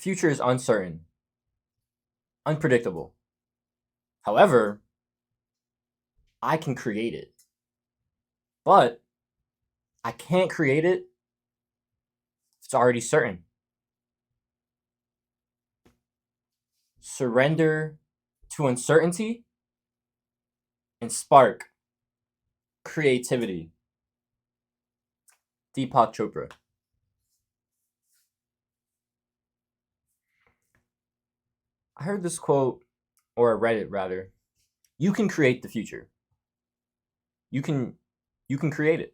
Future is uncertain, unpredictable. However, I can create it. But I can't create it if it's already certain. Surrender to uncertainty and spark creativity. Deepak Chopra. I heard this quote, or I read it rather. You can create the future. You can create it.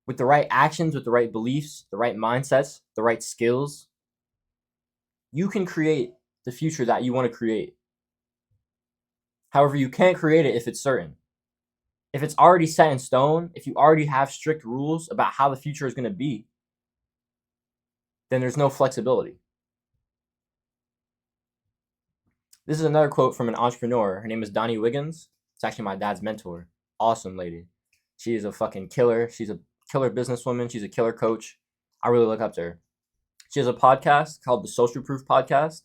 With the right actions, with the right beliefs, the right mindsets, the right skills, you can create the future that you want to create. However, you can't create it if it's certain. If it's already set in stone, if you already have strict rules about how the future is going to be, then there's no flexibility. This is another quote from an entrepreneur. Her name is Donnie Wiggins. It's actually my dad's mentor. Awesome lady. She is a fucking killer. She's a killer businesswoman. She's a killer coach. I really look up to her. She has a podcast called the Social Proof Podcast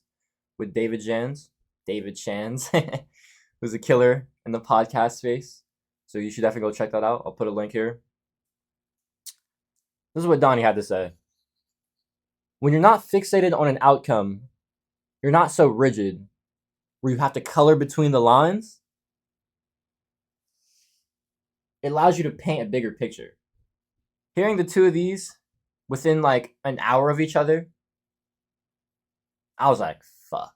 with David Shands, who's a killer in the podcast space. So you should definitely go check that out. I'll put a link here. This is what Donnie had to say. When you're not fixated on an outcome, you're not so rigid where you have to color between the lines. It allows you to paint a bigger picture. Hearing the two of these within like an hour of each other, I was like, fuck.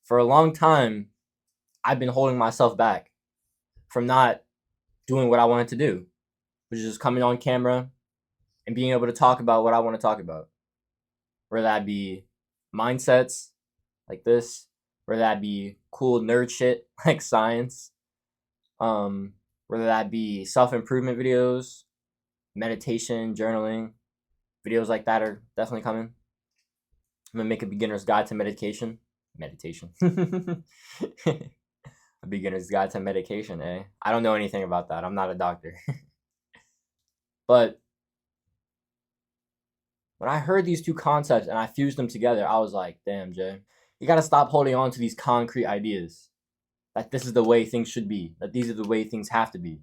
For a long time, I've been holding myself back from not doing what I wanted to do, which is just coming on camera and being able to talk about what I want to talk about. Whether that be mindsets like this, whether that be cool nerd shit like science, whether that be self-improvement videos, meditation, journaling, videos like that are definitely coming. I'm gonna make a beginner's guide to meditation. A beginner's guide to medication, eh? I don't know anything about that. I'm not a doctor. But when I heard these two concepts and I fused them together, I was like, damn, Jay, you gotta stop holding on to these concrete ideas that this is the way things should be, that these are the way things have to be.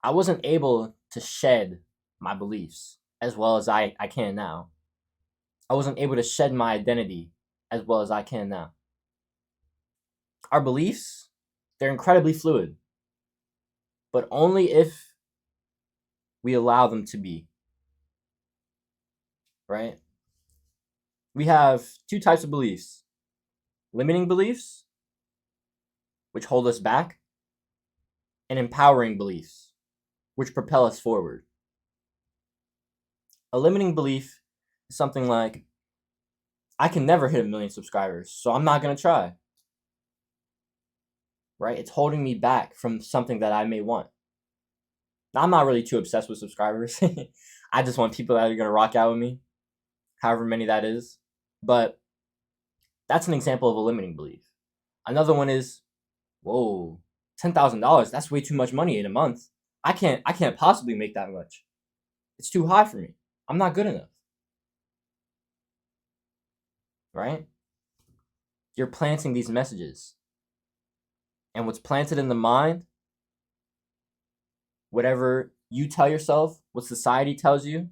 I wasn't able to shed my beliefs as well as I can now. I wasn't able to shed my identity as well as I can now. Our beliefs, they're incredibly fluid, but only if we allow them to be. Right? We have two types of beliefs: limiting beliefs, which hold us back, and empowering beliefs, which propel us forward. A limiting belief is something like, I can never hit 1 million subscribers, so I'm not going to try. Right? It's holding me back from something that I may want. Now, I'm not really too obsessed with subscribers. I just want people that are going to rock out with me, however many that is. But that's an example of a limiting belief. Another one is, whoa, $10,000, that's way too much money in a month. I can't possibly make that much. It's too high for me. I'm not good enough. Right? You're planting these messages. And what's planted in the mind, whatever you tell yourself, what society tells you,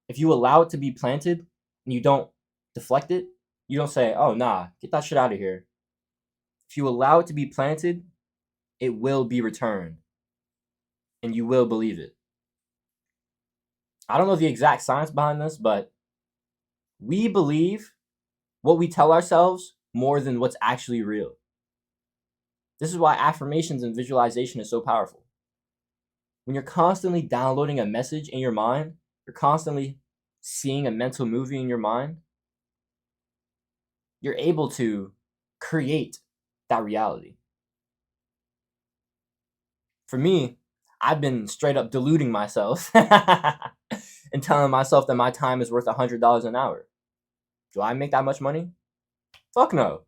if you allow it to be planted and you don't deflect it, you don't say, oh, nah, get that shit out of here. If you allow it to be planted, it will be returned. And you will believe it. I don't know the exact science behind this, but we believe what we tell ourselves more than what's actually real. This is why affirmations and visualization is so powerful. When you're constantly downloading a message in your mind, you're constantly seeing a mental movie in your mind, you're able to create that reality. For me, I've been straight up deluding myself and telling myself that my time is worth $100 an hour. Do I make that much money? Fuck no.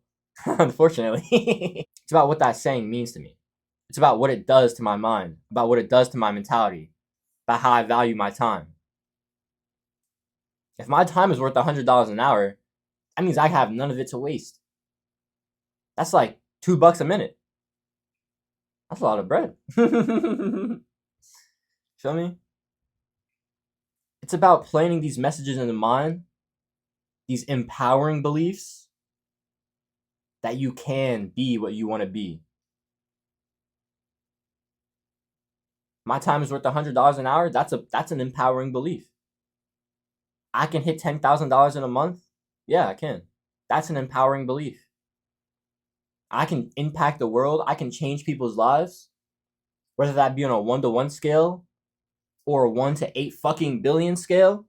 Unfortunately. It's about what that saying means to me. It's about what it does to my mind, about what it does to my mentality, about how I value my time. If my time is worth $100 an hour, that means I have none of it to waste. That's like $2 a minute. That's a lot of bread. Feel me? It's about planting these messages in the mind, these empowering beliefs that you can be what you want to be. My time is worth $100 an hour. That's an empowering belief. I can hit $10,000 in a month. Yeah, I can. That's an empowering belief. I can impact the world. I can change people's lives, whether that be on a 1-to-1 scale or a 1-to-8 fucking billion scale.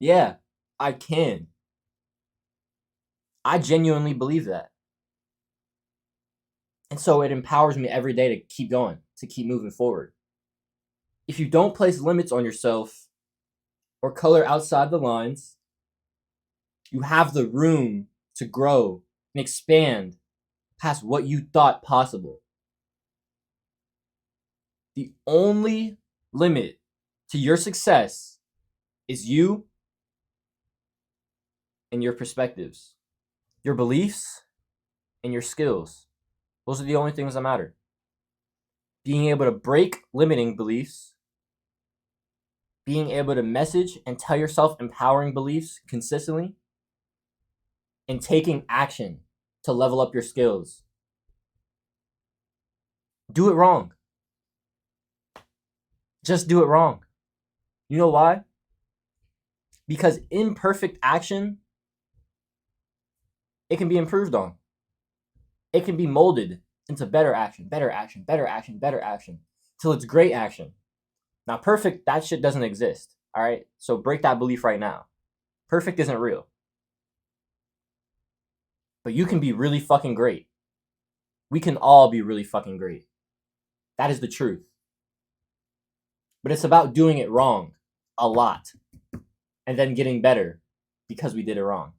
Yeah, I can. I genuinely believe that. And so it empowers me every day to keep going, to keep moving forward. If you don't place limits on yourself or color outside the lines, you have the room to grow and expand past what you thought possible. The only limit to your success is you and your perspectives, your beliefs, and your skills. Those are the only things that matter. Being able to break limiting beliefs, being able to message and tell yourself empowering beliefs consistently, and taking action to level up your skills. Do it wrong. Just do it wrong. You know why? Because imperfect action, it can be improved on. It can be molded into better action, better action, better action, better action, till it's great action. Now, perfect, that shit doesn't exist. All right? So break that belief right now. Perfect isn't real. But you can be really fucking great. We can all be really fucking great. That is the truth. But it's about doing it wrong a lot and then getting better because we did it wrong.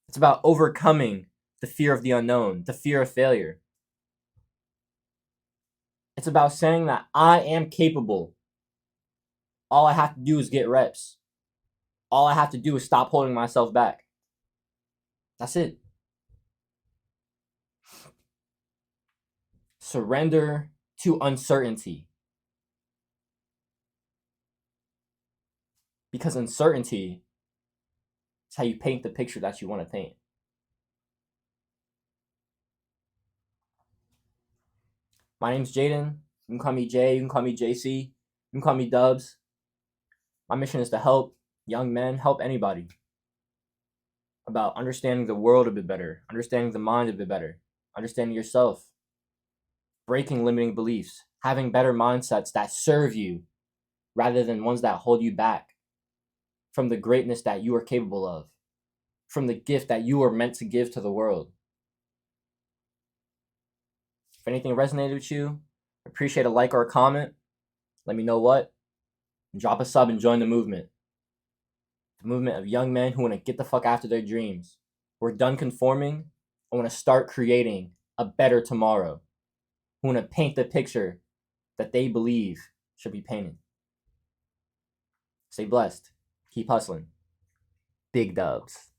It's about overcoming the fear of the unknown, the fear of failure. It's about saying that I am capable. All I have to do is get reps. All I have to do is stop holding myself back. That's it. Surrender to uncertainty. Because uncertainty is how you paint the picture that you want to paint. My name's Jaden. You can call me Jay. You can call me JC. You can call me Dubs. My mission is to help young men, help anybody, about understanding the world a bit better, understanding the mind a bit better, understanding yourself, breaking limiting beliefs, having better mindsets that serve you rather than ones that hold you back from the greatness that you are capable of, from the gift that you are meant to give to the world. If anything resonated with you, appreciate a like or a comment. Let me know what. And drop a sub and join the movement. The movement of young men who want to get the fuck after their dreams. We're done conforming. I want to start creating a better tomorrow. Who want to paint the picture that they believe should be painted. Stay blessed. Keep hustling. Big Dubs.